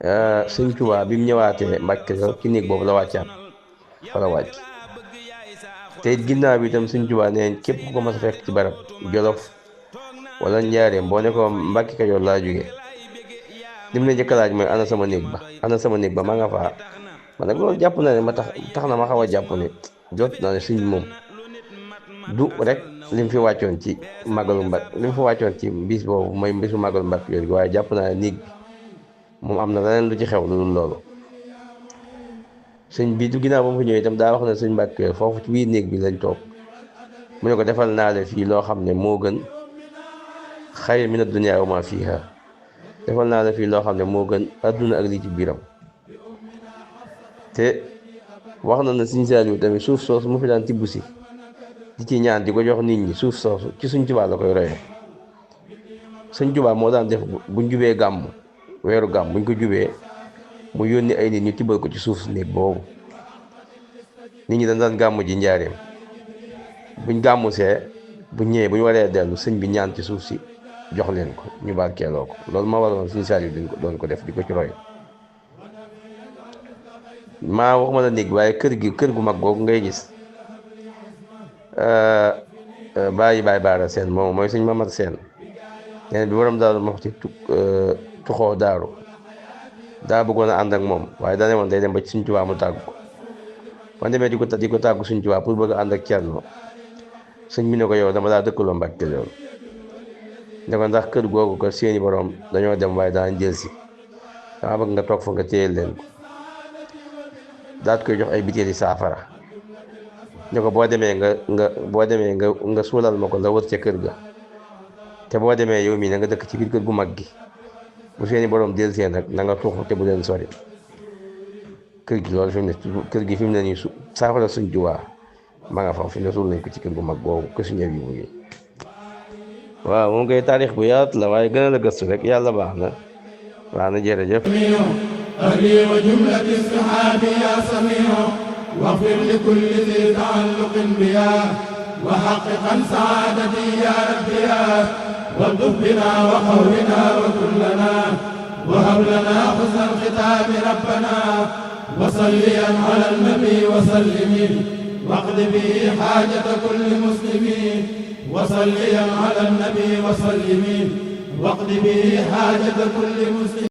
sëñ Tuubaa bi mu ñëwaatee Mbàkke ci néeg boobu la wàccaat fa la wàcc te it ginnaaw bi itam sëñ Tuubaa neen képp ku ko mas a fekk ci barab Jolof wala Njaareem boo ne ko Mbàkke Kajoor laa jóge lim la njëkk a laaj mooy ana sama néeg ba maa nga faa man nag loolu jàpp na ne ma tax na ma xaw a jàpp ne jot naa ne sëñ moom du rek lim fi wàccoon ci màggalu Mbàkke lim fi wàccoon ci bis boobu mooy bisu màggalu Mbàkke yooyu waaye jàpp naa ne néeg bi moom am na leneen lu ci xew lu dul loolu sëñ bi du ginnaaw ba mu fa ñëwee itam daa wax ne sëñ Mbàkke yooyu foofu ci biir néeg bi lañ toog mu ne ko defal naa la fii loo xam ne moo gën xayr mina dunya wa ma fiha defal naa la fii loo xam ne moo gën adduna ak li ci biiram te wax na ne sëñ Saaliw tamit suuf soosu mu fi daan tibb si di ci ñaan di ko jox nit ñi suuf soosu ci Sëñ Tuubaa la koy royee Sëñ Tuubaa moo daan def buñ jubee gàmm weeru gàmm buñ ko jubee mu yónni ay nit ñu tibbal ko ci suuf néeg boobu nit ñi dañ daan gàmm ji njaareem buñ gàmmu see bu ñëwee bu ñu waree dellu sëñ bi ñaan ci suuf si jox leen ko ñu barkeeloo ko loolu ma waroon Sëñ Saaliw doon ko def di ko ci roy maa waxuma la néeg waaye kër gu mag googu ngay gis bàyyi baara seen moom mooy sëñ Mamar Seen nee bi borom Daaru Muxti tuxoo daaru daa bëggoon a ànd ak moom waaye daa ne woon day dem ba ci Sëñ Tuubaa mu tàggu ko man demee di ko tàggu Sëñ Tuubaa pour bëgg a ànd ak Cerno sëñ bi ne ko yow dama daa dëkkaloo Mbàkke loolu ne ko ndax kër googu ko seeni borom dañoo dem waaye daan jël si dama bëgg nga toog fa nga téyel leen ko daat koy jox ay bitéeli saafara ne ko boo demee nga suulal ma ko la wër ca kër ga te boo demee yow mii na nga dëkk ci biir kër gu mag gi bu seeni borom del seen rek na nga tuuxu te bu leen sori kër gi loolu fi mu ne kër gi fi mu ne nii saafara Sëñ Tuubaa ma nga fa fi ne suul nañ ko ci kër gu mag boobu ko su ñëw yi mu ngi waaw moom koy taarix bu yaatu la waaye gën a la gëstu rek yàlla baax na jërëjëf أهلي وجملة الصحاب يا سميع واغفر لكل ذي تعلق بيا وحققا سعادتي يا ربي والطف بنا وقولنا وكلنا وهب لنا حسن الختام ربنا وصليا على النبي وسلم واقض به حاجة كل مسلم وصليا على النبي وسلم واقض به حاجة كل مسلم